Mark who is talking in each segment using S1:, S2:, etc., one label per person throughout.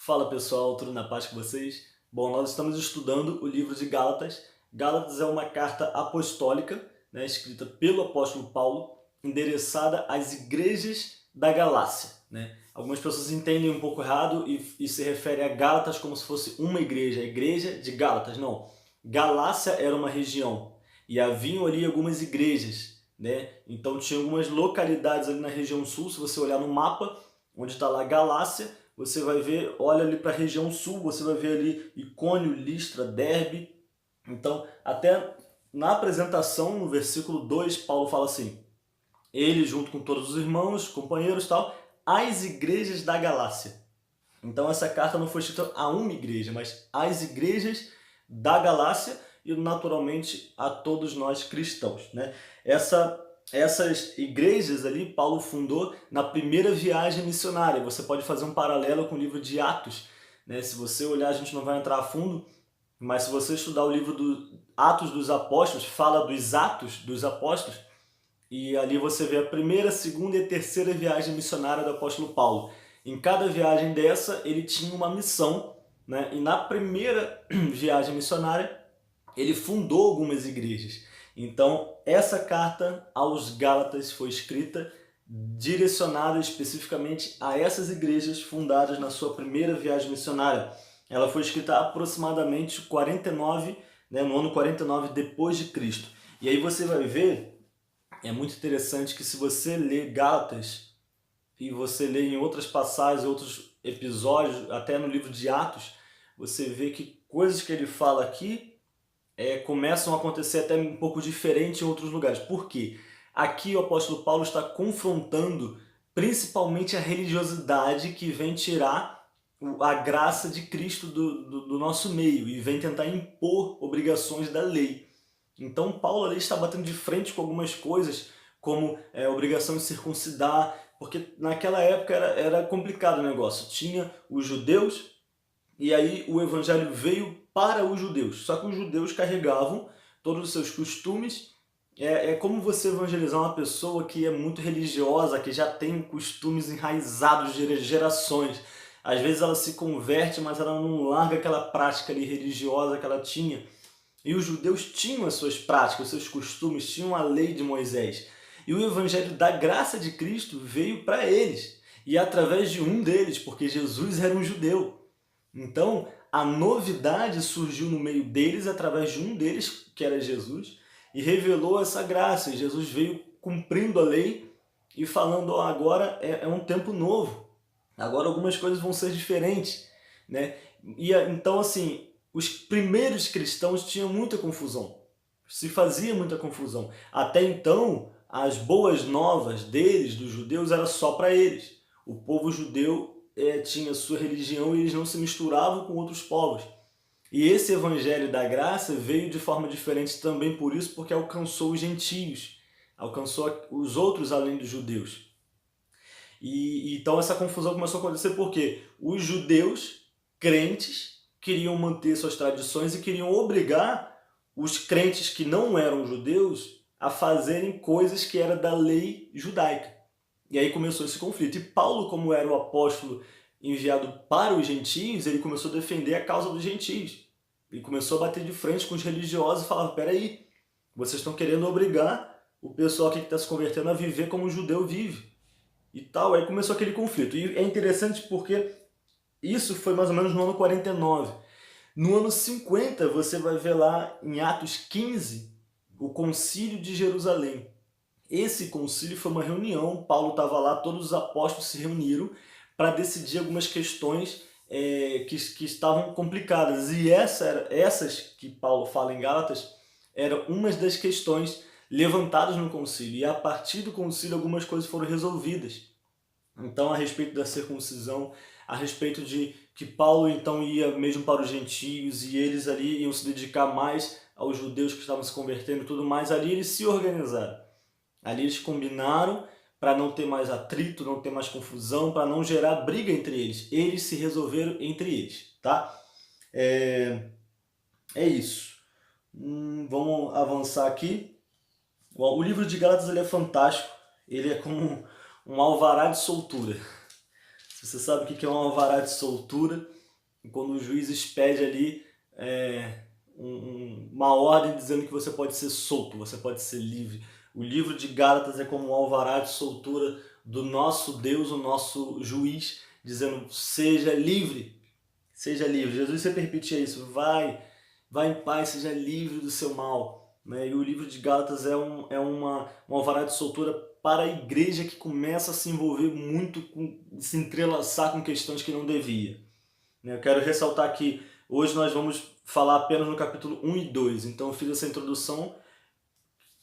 S1: Fala pessoal, tudo na paz com vocês? Bom, nós estamos estudando o livro de Gálatas. Gálatas é uma carta apostólica, né, escrita pelo apóstolo Paulo, endereçada às igrejas da Galácia. Né? Algumas pessoas entendem um pouco errado e se refere a Gálatas como se fosse uma igreja, a igreja de Gálatas. Não, Galácia era uma região e haviam ali algumas igrejas. Né? Então tinha algumas localidades ali na região sul, se você olhar no mapa, onde está lá Galácia, você vai ver, olha ali para a região sul, você vai ver ali Icônio, Listra, Derbe. Então, até na apresentação, no versículo 2, Paulo fala assim: ele, junto com todos os irmãos, companheiros e tal, às igrejas da Galácia. Então, essa carta não foi escrita a uma igreja, mas às igrejas da Galácia e, naturalmente, a todos nós cristãos. Né? Essas igrejas ali, Paulo fundou na primeira viagem missionária. Você pode fazer um paralelo com o livro de Atos. Né? Se você olhar, a gente não vai entrar a fundo, mas se você estudar o livro do Atos dos Apóstolos, fala dos Atos dos Apóstolos, e ali você vê a primeira, segunda e terceira viagem missionária do apóstolo Paulo. Em cada viagem dessa, ele tinha uma missão, né? E na primeira viagem missionária, ele fundou algumas igrejas. Então, essa carta aos Gálatas foi escrita direcionada especificamente a essas igrejas fundadas na sua primeira viagem missionária. Ela foi escrita aproximadamente 49, né, no ano 49 depois de Cristo. E aí você vai ver, é muito interessante que se você lê Gálatas e você lê em outras passagens, outros episódios, até no livro de Atos, você vê que coisas que ele fala aqui começam a acontecer até um pouco diferente em outros lugares. Por quê? Aqui o apóstolo Paulo está confrontando principalmente a religiosidade que vem tirar a graça de Cristo do nosso meio e vem tentar impor obrigações da lei. Então Paulo ali está batendo de frente com algumas coisas, como a obrigação de circuncidar, porque naquela época era complicado o negócio. Tinha os judeus, e aí o evangelho veio para os judeus. Só que os judeus carregavam todos os seus costumes. É como você evangelizar uma pessoa que é muito religiosa, que já tem costumes enraizados de gerações. Às vezes ela se converte, mas ela não larga aquela prática ali religiosa que ela tinha. E os judeus tinham as suas práticas, os seus costumes, tinham a lei de Moisés. E o evangelho da graça de Cristo veio para eles. E através de um deles, porque Jesus era um judeu. Então, a novidade surgiu no meio deles através de um deles, que era Jesus, e revelou essa graça. E Jesus veio cumprindo a lei e falando, ó, agora é um tempo novo. Agora algumas coisas vão ser diferentes. Né? E então, assim, os primeiros cristãos tinham muita confusão. Se fazia muita confusão. Até então, as boas novas deles, dos judeus, era só para eles. O povo judeu tinha sua religião e eles não se misturavam com outros povos. E esse evangelho da graça veio de forma diferente também por isso, porque alcançou os gentios, alcançou os outros além dos judeus. E então essa confusão começou a acontecer porque os judeus crentes queriam manter suas tradições e queriam obrigar os crentes que não eram judeus a fazerem coisas que eram da lei judaica. E aí começou esse conflito. E Paulo, como era o apóstolo enviado para os gentios, ele começou a defender a causa dos gentios. E começou a bater de frente com os religiosos e falava, peraí, vocês estão querendo obrigar o pessoal aqui que está se convertendo a viver como um judeu vive. E tal, aí começou aquele conflito. E é interessante porque isso foi mais ou menos no ano 49. No ano 50, você vai ver lá em Atos 15, o Concílio de Jerusalém. Esse concílio foi uma reunião, Paulo estava lá, todos os apóstolos se reuniram para decidir algumas questões que estavam complicadas. E essas que Paulo fala em Gálatas eram umas das questões levantadas no concílio. E a partir do concílio algumas coisas foram resolvidas. Então, a respeito da circuncisão, a respeito de que Paulo então ia mesmo para os gentios e eles ali iam se dedicar mais aos judeus que estavam se convertendo e tudo mais, ali eles se organizaram. Ali eles combinaram para não ter mais atrito, não ter mais confusão, para não gerar briga entre eles. Eles se resolveram entre eles, tá? É isso. Vamos avançar aqui. O livro de Gálatas ele é fantástico. Ele é como um alvará de soltura. Se Você sabe o que é um alvará de soltura? E quando o juiz expede ali uma ordem dizendo que você pode ser solto, você pode ser livre. O livro de Gálatas é como um alvará de soltura do nosso Deus, o nosso juiz, dizendo: seja livre, seja livre. Jesus sempre repetia isso: vai em paz, seja livre do seu mal. Né? E o livro de Gálatas é um alvará de soltura para a igreja que começa a se envolver muito, se entrelaçar com questões que não devia. Eu quero ressaltar que hoje nós vamos falar apenas no capítulo 1 e 2. Então eu fiz essa introdução,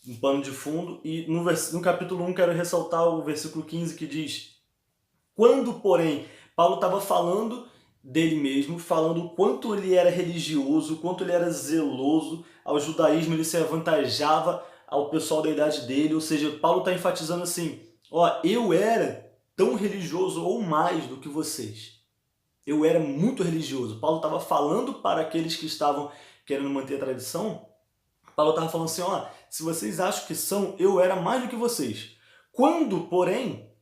S1: um pano de fundo, e no capítulo 1 quero ressaltar o versículo 15 que diz: quando, porém, Paulo estava falando dele mesmo, falando o quanto ele era religioso, o quanto ele era zeloso ao judaísmo, ele se avantajava ao pessoal da idade dele, ou seja, Paulo está enfatizando assim: ó, eu era tão religioso ou mais do que vocês. Eu era muito religioso. Paulo estava falando para aqueles que estavam querendo manter a tradição. Paulo estava falando assim, ó, se vocês acham que são, eu era mais do que vocês. Quando, porém,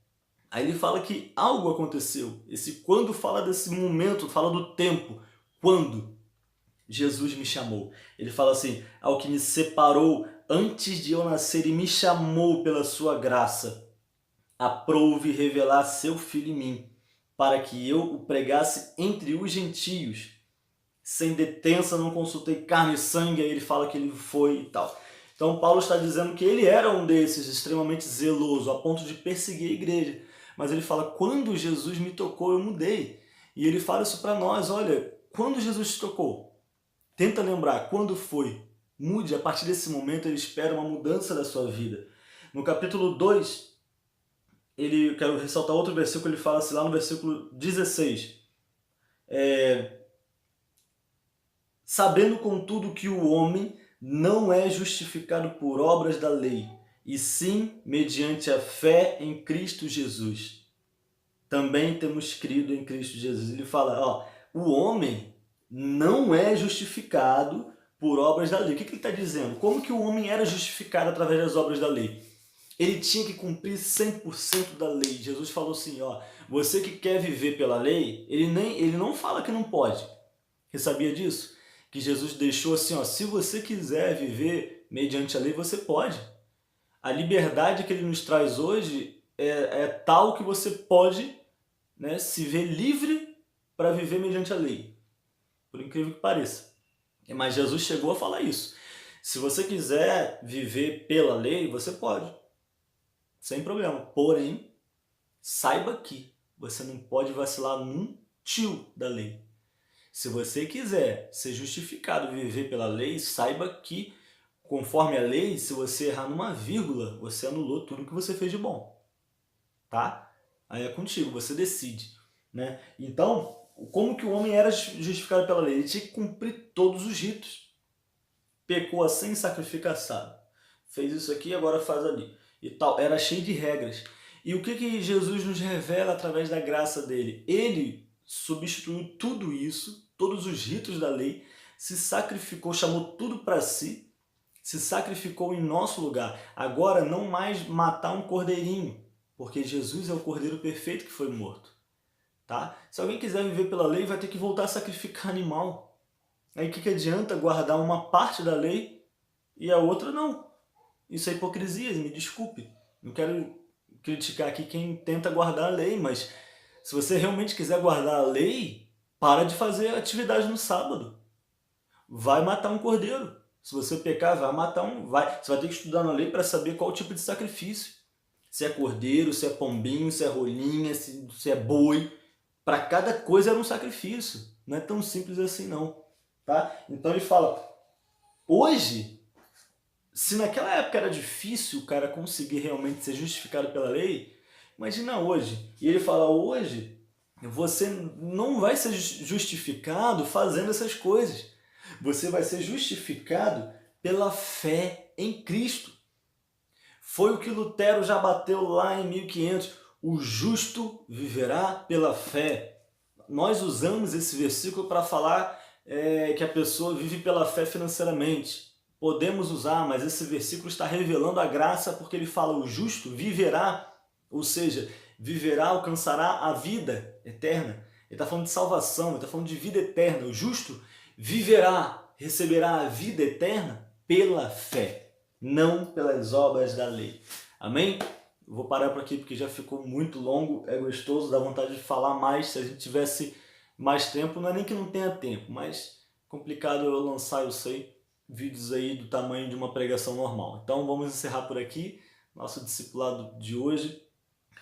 S1: aí ele fala que algo aconteceu. Esse quando fala desse momento, fala do tempo. Quando Jesus me chamou. Ele fala assim, ao que me separou antes de eu nascer e me chamou pela sua graça, aprouve revelar seu Filho em mim, para que eu o pregasse entre os gentios. Sem detença, não consultei carne e sangue, aí ele fala que ele foi e tal. Então Paulo está dizendo que ele era um desses, extremamente zeloso, a ponto de perseguir a igreja. Mas ele fala, quando Jesus me tocou, eu mudei. E ele fala isso para nós, olha, quando Jesus te tocou? Tenta lembrar, quando foi? Mude, a partir desse momento ele espera uma mudança da sua vida. No capítulo 2, quero ressaltar outro versículo, ele fala assim, lá no versículo 16, sabendo contudo que o homem não é justificado por obras da lei, e sim mediante a fé em Cristo Jesus. Também temos crido em Cristo Jesus. Ele fala, ó, o homem não é justificado por obras da lei. O que ele está dizendo? Como que o homem era justificado através das obras da lei? Ele tinha que cumprir 100% da lei. Jesus falou assim, ó, você que quer viver pela lei, ele não fala que não pode. Você sabia disso? Que Jesus deixou assim, ó, se você quiser viver mediante a lei, você pode. A liberdade que ele nos traz hoje é tal que você pode, né, se ver livre para viver mediante a lei. Por incrível que pareça. Mas Jesus chegou a falar isso. Se você quiser viver pela lei, você pode. Sem problema. Porém, saiba que você não pode vacilar num tio da lei. Se você quiser ser justificado e viver pela lei, saiba que, conforme a lei, se você errar numa vírgula, você anulou tudo que você fez de bom. Tá? Aí é contigo, você decide. Né? Então, como que o homem era justificado pela lei? Ele tinha que cumprir todos os ritos. Pecou assim, sacrifica assado. Fez isso aqui, agora faz ali. E tal. Era cheio de regras. E o que Jesus nos revela através da graça dele? Ele substituiu tudo isso, todos os ritos da lei, se sacrificou, chamou tudo para si, se sacrificou em nosso lugar. Agora, não mais matar um cordeirinho, porque Jesus é o cordeiro perfeito que foi morto. Tá? Se alguém quiser viver pela lei, vai ter que voltar a sacrificar animal. Aí o que adianta guardar uma parte da lei e a outra não? Isso é hipocrisia, me desculpe. Não quero criticar aqui quem tenta guardar a lei, mas se você realmente quiser guardar a lei, para de fazer atividade no sábado. Vai matar um cordeiro. Se você pecar, vai matar você vai ter que estudar na lei para saber qual tipo de sacrifício. Se é cordeiro, se é pombinho, se é rolinha, se é boi. Para cada coisa era um sacrifício. Não é tão simples assim não. Tá? Então ele fala, hoje, se naquela época era difícil o cara conseguir realmente ser justificado pela lei, imagina hoje. E ele fala, hoje você não vai ser justificado fazendo essas coisas. Você vai ser justificado pela fé em Cristo. Foi o que Lutero já bateu lá em 1500. O justo viverá pela fé. Nós usamos esse versículo para falar que a pessoa vive pela fé financeiramente. Podemos usar, mas esse versículo está revelando a graça porque ele fala o justo viverá, ou seja, viverá, alcançará a vida eterna. Ele está falando de salvação, ele está falando de vida eterna. O justo viverá, receberá a vida eterna pela fé, não pelas obras da lei. Amém? Eu vou parar por aqui porque já ficou muito longo, é gostoso, dá vontade de falar mais. Se a gente tivesse mais tempo, não é nem que não tenha tempo, mas complicado eu lançar, eu sei, vídeos aí do tamanho de uma pregação normal. Então vamos encerrar por aqui nosso discipulado de hoje.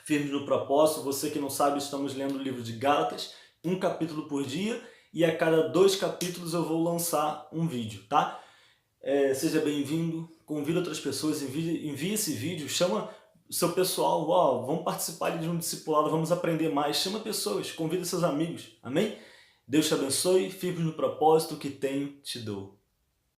S1: Firmes no propósito. Você que não sabe, estamos lendo o livro de Gálatas, um capítulo por dia, e a cada 2 capítulos eu vou lançar um vídeo, tá? Seja bem-vindo, convida outras pessoas, envie esse vídeo, chama o seu pessoal, vamos participar de um discipulado, vamos aprender mais, chama pessoas, convida seus amigos, amém? Deus te abençoe, firmes no propósito que tenho, te dou.